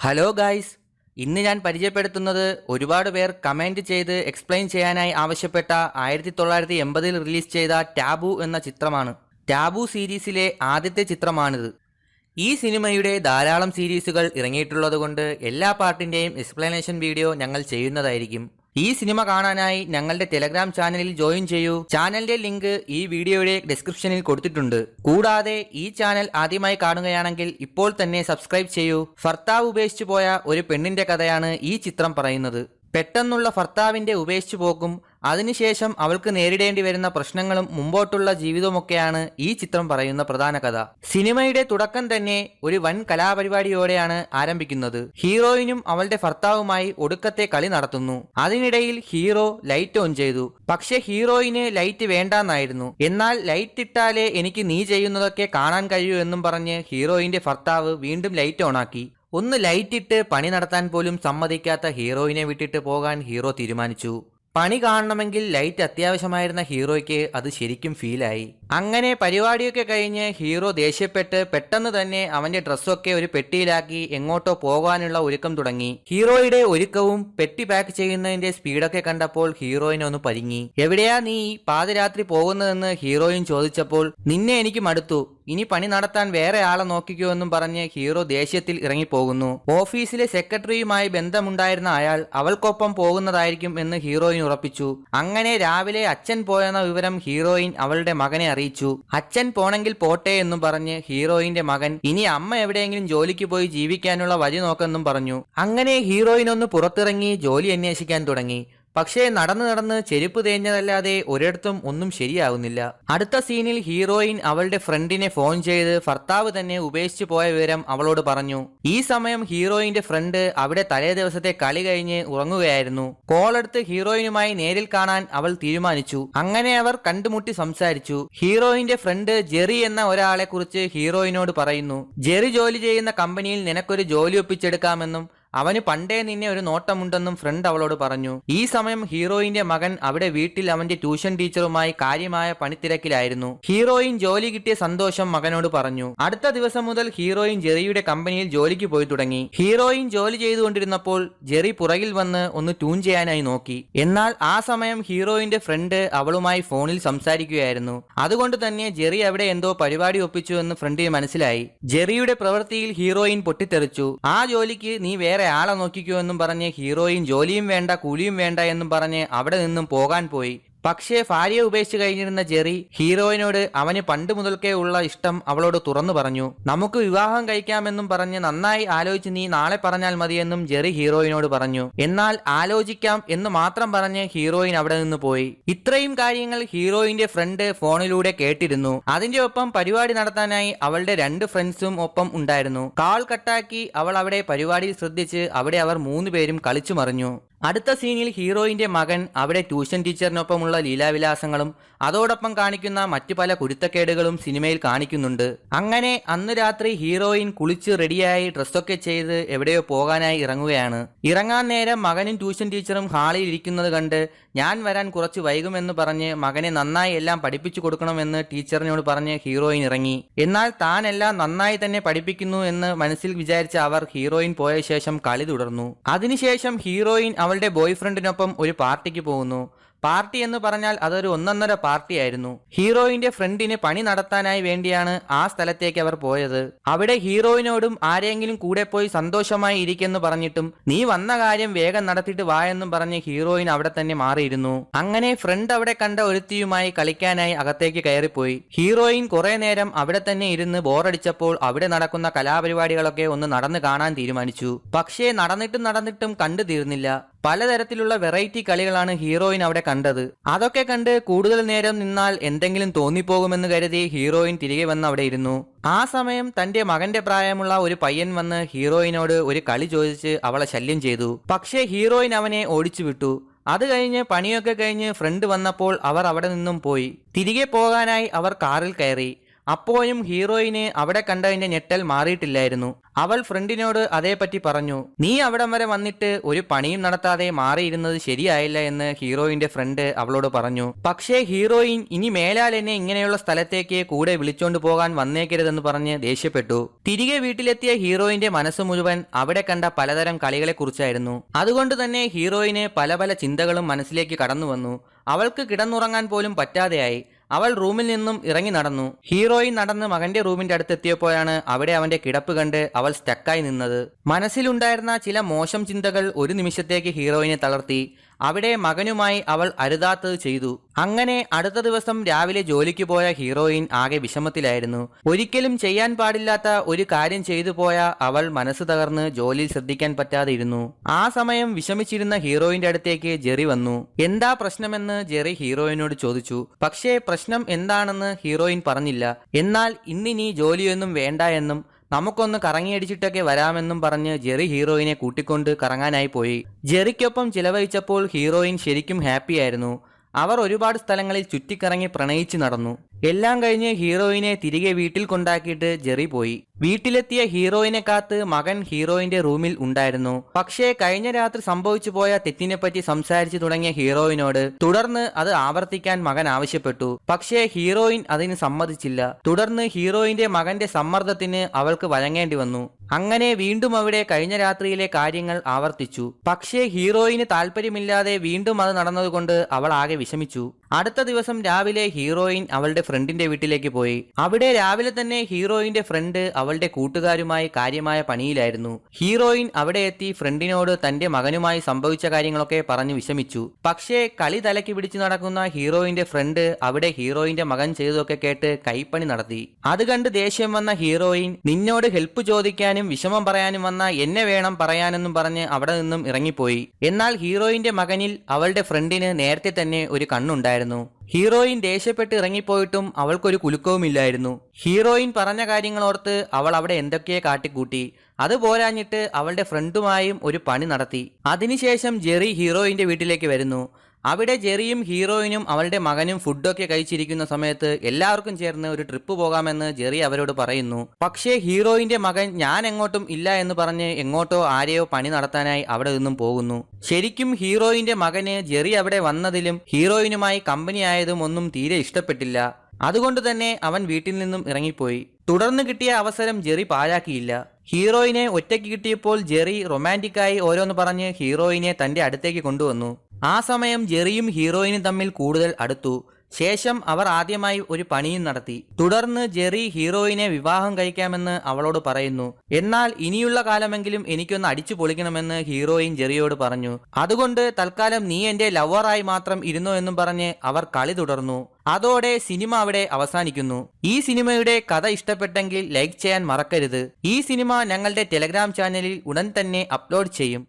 Hello guys, ഇന്ന് ഞാൻ പരിചയപ്പെടുത്തുന്നത് ഒരുപാട് പേർ കമൻറ്റ് ചെയ്ത് എക്സ്പ്ലെയിൻ ചെയ്യാനായി ആവശ്യപ്പെട്ട 1980 റിലീസ് ചെയ്ത ടാബു എന്ന ചിത്രമാണ്. ടാബു സീരീസിലെ ആദ്യത്തെ ചിത്രമാണിത്. ഈ സിനിമയുടെ ധാരാളം സീരീസുകൾ ഇറങ്ങിയിട്ടുള്ളതുകൊണ്ട് എല്ലാ പാർട്ടിൻ്റെയും എക്സ്പ്ലനേഷൻ വീഡിയോ ഞങ്ങൾ ചെയ്യുന്നതായിരിക്കും. ഈ സിനിമ കാണാനായി ഞങ്ങളുടെ ടെലഗ്രാം ചാനലിൽ ജോയിൻ ചെയ്യൂ. ചാനലിന്റെ ലിങ്ക് ഈ വീഡിയോയുടെ ഡിസ്ക്രിപ്ഷനിൽ കൊടുത്തിട്ടുണ്ട്. കൂടാതെ ഈ ചാനൽ ആദ്യമായി കാണുകയാണെങ്കിൽ ഇപ്പോൾ തന്നെ സബ്സ്ക്രൈബ് ചെയ്യൂ. ഭർത്താവ് ഉപേക്ഷിച്ചു പോയ ഒരു പെണ്ണിന്റെ കഥയാണ് ഈ ചിത്രം പറയുന്നത്. പെട്ടെന്നുള്ള ഭർത്താവിന്റെ ഉപേക്ഷിച്ചു പോക്കും അതിനുശേഷം അവൾക്ക് നേരിടേണ്ടി വരുന്ന പ്രശ്നങ്ങളും മുമ്പോട്ടുള്ള ജീവിതവുമൊക്കെയാണ് ഈ ചിത്രം പറയുന്ന പ്രധാന കഥ. സിനിമയുടെ തുടക്കം തന്നെ ഒരു വൻ കലാപരിപാടിയോടെയാണ് ആരംഭിക്കുന്നത്. ഹീറോയിനും അവളുടെ ഭർത്താവുമായി ഒടുക്കത്തെ കളി നടത്തുന്നു. അതിനിടയിൽ ഹീറോ ലൈറ്റ് ഓൺ ചെയ്തു. പക്ഷെ ഹീറോയിന് ലൈറ്റ് വേണ്ടാന്നായിരുന്നു. എന്നാൽ ലൈറ്റ് ഇട്ടാലേ എനിക്ക് നീ ചെയ്യുന്നതൊക്കെ കാണാൻ കഴിയൂ എന്നും പറഞ്ഞ് ഹീറോയിന്റെ ഭർത്താവ് വീണ്ടും ലൈറ്റ് ഓണാക്കി. ഒന്ന് ലൈറ്റ് ഇട്ട് പണി നടത്താൻ പോലും സമ്മതിക്കാത്ത ഹീറോയിനെ വിട്ടിട്ട് പോകാൻ ഹീറോ തീരുമാനിച്ചു. പണി കാണണമെങ്കിൽ ലൈറ്റ് അത്യാവശ്യമായിരുന്ന ഹീറോയ്ക്ക് അത് ശരിക്കും ഫീലായി. അങ്ങനെ പരിപാടിയൊക്കെ കഴിഞ്ഞ് ഹീറോ ദേഷ്യപ്പെട്ട് പെട്ടെന്ന് തന്നെ അവന്റെ ഡ്രസ്സൊക്കെ ഒരു പെട്ടിയിലാക്കി എങ്ങോട്ടോ പോകാനുള്ള ഒരുക്കം തുടങ്ങി. ഹീറോയുടെ ഒരുക്കവും പെട്ടി പാക്ക് ചെയ്യുന്നതിന്റെ സ്പീഡൊക്കെ കണ്ടപ്പോൾ ഹീറോയിനെ ഒന്ന് പരിങ്ങി. എവിടെയാ നീ പാതിരാത്രി പോകുന്നതെന്ന് ഹീറോയിൻ ചോദിച്ചപ്പോൾ നിന്നെ എനിക്ക് മടുത്തു, ഇനി പണി നടത്താൻ വേറെ ആളെ നോക്കിക്കോ എന്നും പറഞ്ഞ് ഹീറോ ദേഷ്യത്തിൽ ഇറങ്ങിപ്പോകുന്നു. ഓഫീസിലെ സെക്രട്ടറിയുമായി ബന്ധമുണ്ടായിരുന്ന അയാൾ അവൾക്കൊപ്പം പോകുന്നതായിരിക്കും എന്ന് ഹീറോയിൻ ഉറപ്പിച്ചു. അങ്ങനെ രാവിലെ അച്ഛൻ പോയെന്ന വിവരം ഹീറോയിൻ അവളുടെ മകനെ അറിയിച്ചു. അച്ഛൻ പോണെങ്കിൽ പോട്ടെ എന്നും പറഞ്ഞ് ഹീറോയിന്റെ മകൻ ഇനി അമ്മ എവിടെയെങ്കിലും ജോലിക്ക് പോയി ജീവിക്കാനുള്ള വഴി നോക്കെന്നും പറഞ്ഞു. അങ്ങനെ ഹീറോയിൻ ഒന്ന് പുറത്തിറങ്ങി ജോലി അന്വേഷിക്കാൻ തുടങ്ങി. പക്ഷേ നടന്ന് ചെരുപ്പ് തേഞ്ഞതല്ലാതെ ഒരിടത്തും ഒന്നും ശരിയാവുന്നില്ല. അടുത്ത സീനിൽ ഹീറോയിൻ അവളുടെ ഫ്രണ്ടിനെ ഫോൺ ചെയ്ത് ഭർത്താവ് തന്നെ ഉപേക്ഷിച്ചു പോയ വിവരം അവളോട് പറഞ്ഞു. ഈ സമയം ഹീറോയിന്റെ ഫ്രണ്ട് അവിടെ തലേ ദിവസത്തെ കളി കഴിഞ്ഞ് ഉറങ്ങുകയായിരുന്നു. കോളെടുത്ത് ഹീറോയിനുമായി നേരിൽ കാണാൻ അവൾ തീരുമാനിച്ചു. അങ്ങനെ അവർ കണ്ടുമുട്ടി സംസാരിച്ചു. ഹീറോയിന്റെ ഫ്രണ്ട് ജെറി എന്ന ഒരാളെ കുറിച്ച് ഹീറോയിനോട് പറയുന്നു. ജെറി ജോലി ചെയ്യുന്ന കമ്പനിയിൽ നിനക്കൊരു ജോലി ഒപ്പിച്ചെടുക്കാമെന്നും അവന് പണ്ടേ നിന്നെ ഒരു നോട്ടമുണ്ടെന്നും ഫ്രണ്ട് അവളോട് പറഞ്ഞു. ഈ സമയം ഹീറോയിന്റെ മകൻ അവിടെ വീട്ടിൽ അവന്റെ ട്യൂഷൻ ടീച്ചറുമായി കാര്യമായ പണിത്തിരക്കിലായിരുന്നു. ഹീറോയിൻ ജോലി കിട്ടിയ സന്തോഷം മകനോട് പറഞ്ഞു. അടുത്ത ദിവസം മുതൽ ഹീറോയിൻ ജെറിയുടെ കമ്പനിയിൽ ജോലിക്ക് പോയി തുടങ്ങി. ഹീറോയിൻ ജോലി ചെയ്തുകൊണ്ടിരുന്നപ്പോൾ ജെറി പുറകിൽ വന്ന് ഒന്ന് ട്യൂൺ ചെയ്യാനായി നോക്കി. എന്നാൽ ആ സമയം ഹീറോയിന്റെ ഫ്രണ്ട് അവളുമായി ഫോണിൽ സംസാരിക്കുകയായിരുന്നു. അതുകൊണ്ട് തന്നെ ജെറി അവിടെ എന്തോ പരിപാടി ഒപ്പിച്ചു എന്ന് ഫ്രണ്ടിന് മനസ്സിലായി. ജെറിയുടെ പ്രവൃത്തിയിൽ ഹീറോയിൻ പൊട്ടിത്തെറിച്ചു. ആ ജോലിക്ക് നീ വേറെ ആളെ നോക്കിക്കോ എന്നും പറഞ്ഞ് ഹീറോയിൻ ജോലിയും വേണ്ട കൂലിയും വേണ്ട എന്നും പറഞ്ഞ് അവിടെ നിന്നും പോകാൻ പോയി. പക്ഷേ ഭാര്യയെ ഉപേക്ഷിച്ച് കഴിഞ്ഞിരുന്ന ജെറി ഹീറോയിനോട് അവന് പണ്ട് മുതൽക്കേ ഉള്ള ഇഷ്ടം അവളോട് തുറന്നു പറഞ്ഞു. നമുക്ക് വിവാഹം കഴിക്കാമെന്നും പറഞ്ഞ് നന്നായി ആലോചിച്ച് നീ നാളെ പറഞ്ഞാൽ മതിയെന്നും ജെറി ഹീറോയിനോട് പറഞ്ഞു. എന്നാൽ ആലോചിക്കാം എന്ന് മാത്രം പറഞ്ഞ് ഹീറോയിൻ അവിടെ നിന്ന് പോയി. ഇത്രയും കാര്യങ്ങൾ ഹീറോയിന്റെ ഫ്രണ്ട് ഫോണിലൂടെ കേട്ടിരുന്നു. അതിന്റെ ഒപ്പം പരിപാടി നടത്താനായി അവളുടെ 2 ഫ്രണ്ട്സും ഒപ്പം ഉണ്ടായിരുന്നു. കാൾ കട്ടാക്കി അവൾ അവിടെ പരിപാടിയിൽ ശ്രദ്ധിച്ച് അവിടെ അവർ 3 പേരും കളിച്ചു മറിഞ്ഞു. അടുത്ത സീനിൽ ഹീറോയിന്റെ മകൻ അവിടെ ട്യൂഷൻ ടീച്ചറിനൊപ്പമുള്ള ലീലാവിലാസങ്ങളും അതോടൊപ്പം കാണിക്കുന്ന മറ്റു പല കുരുത്തക്കേടുകളും സിനിമയിൽ കാണിക്കുന്നുണ്ട്. അങ്ങനെ അന്ന് രാത്രി ഹീറോയിൻ കുളിച്ച് റെഡിയായി ഡ്രസ്സൊക്കെ ചെയ്ത് എവിടെയോ പോകാനായി ഇറങ്ങുകയാണ്. ഇറങ്ങാൻ നേരം മകനും ട്യൂഷൻ ടീച്ചറും ഹാളിൽ ഇരിക്കുന്നത് കണ്ട് ഞാൻ വരാൻ കുറച്ച് വൈകുമെന്ന് പറഞ്ഞ് മകനെ നന്നായി എല്ലാം പഠിപ്പിച്ചു കൊടുക്കണമെന്ന് ടീച്ചറിനോട് പറഞ്ഞ് ഹീറോയിൻ ഇറങ്ങി. എന്നാൽ താൻ എല്ലാം നന്നായി തന്നെ പഠിപ്പിക്കുന്നു എന്ന് മനസ്സിൽ വിചാരിച്ച അവർ ഹീറോയിൻ പോയ ശേഷം കളി തുടർന്നു. അതിനുശേഷം ഹീറോയിൻ അവളുടെ ബോയ് ഫ്രണ്ടിനൊപ്പം ഒരു പാർട്ടിക്ക് പോകുന്നു. പാർട്ടി എന്ന് പറഞ്ഞാൽ അതൊരു ഒന്നൊന്നര പാർട്ടിയായിരുന്നു. ഹീറോയിന്റെ ഫ്രണ്ടിന് പണി നടത്താനായി വേണ്ടിയാണ് ആ സ്ഥലത്തേക്ക് അവർ പോയത്. അവിടെ ഹീറോയിനോടും ആരെങ്കിലും കൂടെ പോയി സന്തോഷമായി ഇരിക്കെന്ന് പറഞ്ഞിട്ടും നീ വന്ന കാര്യം വേഗം നടത്തിയിട്ട് വാ എന്നും പറഞ്ഞ് ഹീറോയിൻ അവിടെ തന്നെ മാറിയിരുന്നു. അങ്ങനെ ഫ്രണ്ട് അവിടെ കണ്ട ഒരുത്തിയുമായി കളിക്കാനായി അകത്തേക്ക് കയറിപ്പോയി. ഹീറോയിൻ കുറെ നേരം അവിടെ തന്നെ ഇരുന്ന് ബോറടിച്ചപ്പോൾ അവിടെ നടക്കുന്ന കലാപരിപാടികളൊക്കെ ഒന്ന് നടന്നു കാണാൻ തീരുമാനിച്ചു. പക്ഷേ നടന്നിട്ടും കണ്ടു തീർന്നില്ല. പലതരത്തിലുള്ള വെറൈറ്റി കളികളാണ് ഹീറോയിൻ അവിടെ കണ്ടത്. അതൊക്കെ കണ്ട് കൂടുതൽ നേരം നിന്നാൽ എന്തെങ്കിലും തോന്നിപ്പോകുമെന്ന് കരുതി ഹീറോയിൻ തിരികെ വന്ന് അവിടെ ഇരുന്നു. ആ സമയം തന്റെ മകന്റെ പ്രായമുള്ള ഒരു പയ്യൻ വന്ന് ഹീറോയിനോട് ഒരു കളി ചോദിച്ച് അവളെ ശല്യം ചെയ്തു. പക്ഷേ ഹീറോയിൻ അവനെ ഓടിച്ചു വിട്ടു. അത് കഴിഞ്ഞ് പണിയൊക്കെ കഴിഞ്ഞ് ഫ്രണ്ട് വന്നപ്പോൾ അവർ അവിടെ നിന്നും പോയി. തിരികെ പോകാനായി അവർ കാറിൽ കയറി. അപ്പോഴും ഹീറോയിന് അവിടെ കണ്ടതിന്റെ ഞെട്ടൽ മാറിയിട്ടില്ലായിരുന്നു. അവൾ ഫ്രണ്ടിനോട് അതേപറ്റി പറഞ്ഞു. നീ അവിടം വരെ വന്നിട്ട് ഒരു പണിയും നടത്താതെ മാറിയിരുന്നത് ശരിയായില്ല എന്ന് ഹീറോയിന്റെ ഫ്രണ്ട് അവളോട് പറഞ്ഞു. പക്ഷേ ഹീറോയിൻ ഇനി മേലാൽ എന്നെ ഇങ്ങനെയുള്ള സ്ഥലത്തേക്ക് കൂടെ വിളിച്ചോണ്ട് പോകാൻ വന്നേക്കരുതെന്ന് പറഞ്ഞ് ദേഷ്യപ്പെട്ടു. തിരികെ വീട്ടിലെത്തിയ ഹീറോയിന്റെ മനസ്സ് മുഴുവൻ അവിടെ കണ്ട പലതരം കളികളെ കുറിച്ചായിരുന്നു. അതുകൊണ്ട് തന്നെ ഹീറോയിന് പല പല ചിന്തകളും മനസ്സിലേക്ക് കടന്നു വന്നു. അവൾക്ക് കിടന്നുറങ്ങാൻ പോലും പറ്റാതെയായി. അവൾ റൂമിൽ നിന്നും ഇറങ്ങി നടന്നു. ഹീറോയിൻ നടന്ന് മകന്റെ റൂമിന്റെ അടുത്തെത്തിയപ്പോഴാണ് അവിടെ അവന്റെ കിടപ്പ് കണ്ട് അവൾ സ്റ്റക്കായി നിന്നത്. മനസ്സിലുണ്ടായിരുന്ന ചില മോശം ചിന്തകൾ ഒരു നിമിഷത്തേക്ക് ഹീറോയിനെ തളർത്തി. അവിടെ മകനുമായി അവൾ അരുതാത്തത് ചെയ്തു. അങ്ങനെ അടുത്ത ദിവസം രാവിലെ ജോലിക്ക് പോയ ഹീറോയിൻ ആകെ വിഷമത്തിലായിരുന്നു. ഒരിക്കലും ചെയ്യാൻ പാടില്ലാത്ത ഒരു കാര്യം ചെയ്തു പോയ അവൾ മനസ്സ് തകർന്ന് ജോലിയിൽ ശ്രദ്ധിക്കാൻ പറ്റാതെ ഇരുന്നു. ആ സമയം വിഷമിച്ചിരുന്ന ഹീറോയിന്റെ അടുത്തേക്ക് ജെറി വന്നു. എന്താ പ്രശ്നമെന്ന് ജെറി ഹീറോയിനോട് ചോദിച്ചു. പക്ഷേ പ്രശ്നം എന്താണെന്ന് ഹീറോയിൻ പറഞ്ഞില്ല. എന്നാൽ ഇന്നിനി ജോലിയൊന്നും വേണ്ട എന്നും നമുക്കൊന്ന് കറങ്ങിയടിച്ചിട്ടൊക്കെ വരാമെന്നും പറഞ്ഞ് ജെറി ഹീറോയിനെ കൂട്ടിക്കൊണ്ട് കറങ്ങാനായി പോയി. ജെറിക്കൊപ്പം ചിലവഴിച്ചപ്പോൾ ഹീറോയിൻ ശരിക്കും ഹാപ്പിയായിരുന്നു. അവർ ഒരുപാട് സ്ഥലങ്ങളിൽ ചുറ്റിക്കറങ്ങി പ്രണയിച്ച് നടന്നു. എല്ലാം കഴിഞ്ഞ് ഹീറോയിനെ തിരികെ വീട്ടിൽ കൊണ്ടാക്കിയിട്ട് ജെറി പോയി. വീട്ടിലെത്തിയ ഹീറോയിനെ കാത്ത് മകൻ ഹീറോയിന്റെ റൂമിൽ ഉണ്ടായിരുന്നു. പക്ഷേ കഴിഞ്ഞ രാത്രി സംഭവിച്ചു പോയ തെറ്റിനെപ്പറ്റി സംസാരിച്ചു തുടങ്ങിയ ഹീറോയിനോട് തുടർന്ന് അത് ആവർത്തിക്കാൻ മകൻ ആവശ്യപ്പെട്ടു. പക്ഷേ ഹീറോയിൻ അതിന് സമ്മതിച്ചില്ല. തുടർന്ന് ഹീറോയിന്റെ മകന്റെ സമ്മർദ്ദത്തിന് അവൾക്ക് വഴങ്ങേണ്ടി വന്നു. അങ്ങനെ വീണ്ടും അവിടെ കഴിഞ്ഞ രാത്രിയിലെ കാര്യങ്ങൾ ആവർത്തിച്ചു. പക്ഷേ ഹീറോയിന് താല്പര്യമില്ലാതെ വീണ്ടും അത് നടന്നതുകൊണ്ട് അവൾ ആകെ വിഷമിച്ചു. അടുത്ത ദിവസം രാവിലെ ഹീറോയിൻ അവളുടെ ഫ്രണ്ടിന്റെ വീട്ടിലേക്ക് പോയി. അവിടെ രാവിലെ തന്നെ ഹീറോയിന്റെ ഫ്രണ്ട് അവളുടെ കൂട്ടുകാരുമായി കാര്യമായ പണിയിലായിരുന്നു. ഹീറോയിൻ അവിടെ എത്തി ഫ്രണ്ടിനോട് തന്റെ മകനുമായി സംഭവിച്ച കാര്യങ്ങളൊക്കെ പറഞ്ഞു വിഷമിച്ചു. പക്ഷേ കളി തലയ്ക്ക് പിടിച്ചു നടക്കുന്ന ഹീറോയിന്റെ ഫ്രണ്ട് അവിടെ ഹീറോയിന്റെ മകൻ ചെയ്തതൊക്കെ കേട്ട് കൈപ്പണി നടത്തി. അത് കണ്ട് ദേഷ്യം വന്ന ഹീറോയിൻ നിന്നോട് ഹെൽപ്പ് ചോദിക്കാനും വിഷമം പറയാനും വന്ന എന്നെ വേണം പറയാനെന്നും പറഞ്ഞ് അവിടെ നിന്നും ഇറങ്ങിപ്പോയി. എന്നാൽ ഹീറോയിന്റെ മകനിൽ അവളുടെ ഫ്രണ്ടിന് നേരത്തെ തന്നെ ഒരു കണ്ണുണ്ടായിരുന്നു. ഹീറോയിൻ ദേഷ്യപ്പെട്ട് ഇറങ്ങിപ്പോയിട്ടും അവൾക്കൊരു കുലുക്കവുമില്ലായിരുന്നു. ഹീറോയിൻ പറഞ്ഞ കാര്യങ്ങളോർത്ത് അവൾ അവിടെ എന്തൊക്കെയോ കാട്ടിക്കൂട്ടി. അത് പോരാഞ്ഞിട്ട് അവളുടെ ഫ്രണ്ടുമായും ഒരു പണി നടത്തി. അതിനുശേഷം ജെറി ഹീറോയിന്റെ വീട്ടിലേക്ക് വരുന്നു. അവിടെ ജെറിയും ഹീറോയിനും അവളുടെ മകനും ഫുഡൊക്കെ കഴിച്ചിരിക്കുന്ന സമയത്ത് എല്ലാവർക്കും ചേർന്ന് ഒരു ട്രിപ്പ് പോകാമെന്ന് ജെറി അവരോട് പറയുന്നു. പക്ഷേ ഹീറോയിന്റെ മകൻ ഞാൻ എങ്ങോട്ടും ഇല്ല എന്ന് പറഞ്ഞ് എങ്ങോട്ടോ ആരെയോ പണി നടത്താനായി അവിടെ നിന്നും പോകുന്നു. ശരിക്കും ഹീറോയിന്റെ മകന് ജെറി അവിടെ വന്നതിലും ഹീറോയിനുമായി കമ്പനി ആയതും ഒന്നും തീരെ ഇഷ്ടപ്പെട്ടില്ല. അതുകൊണ്ട് തന്നെ അവൻ വീട്ടിൽ നിന്നും ഇറങ്ങിപ്പോയി. തുടർന്ന് കിട്ടിയ അവസരം ജെറി പാഴാക്കിയില്ല. ഹീറോയിനെ ഒറ്റയ്ക്ക് കിട്ടിയപ്പോൾ ജെറി റൊമാൻറ്റിക്കായി ഓരോന്ന് പറഞ്ഞ് ഹീറോയിനെ തന്റെ അടുത്തേക്ക് കൊണ്ടുവന്നു. ആ സമയം ജെറിയും ഹീറോയിനും തമ്മിൽ കൂടുതൽ അടുത്തു. ശേഷം അവർ ആദ്യമായി ഒരു പണിയും നടത്തി. തുടർന്ന് ജെറി ഹീറോയിനെ വിവാഹം കഴിക്കാമെന്ന് അവളോട് പറയുന്നു. എന്നാൽ ഇനിയുള്ള കാലമെങ്കിലും എനിക്കൊന്ന് അടിച്ചു പൊളിക്കണമെന്ന് ഹീറോയിൻ ജെറിയോട് പറഞ്ഞു. അതുകൊണ്ട് തൽക്കാലം നീ എന്റെ ലവറായി മാത്രം ഇരുന്നോ എന്നും പറഞ്ഞ് അവർ കളി തുടർന്നു. അതോടെ സിനിമ അവിടെ അവസാനിക്കുന്നു. ഈ സിനിമയുടെ കഥ ഇഷ്ടപ്പെട്ടെങ്കിൽ ലൈക്ക് ചെയ്യാൻ മറക്കരുത്. ഈ സിനിമ ഞങ്ങളുടെ ടെലഗ്രാം ചാനലിൽ ഉടൻ തന്നെ അപ്ലോഡ് ചെയ്യും.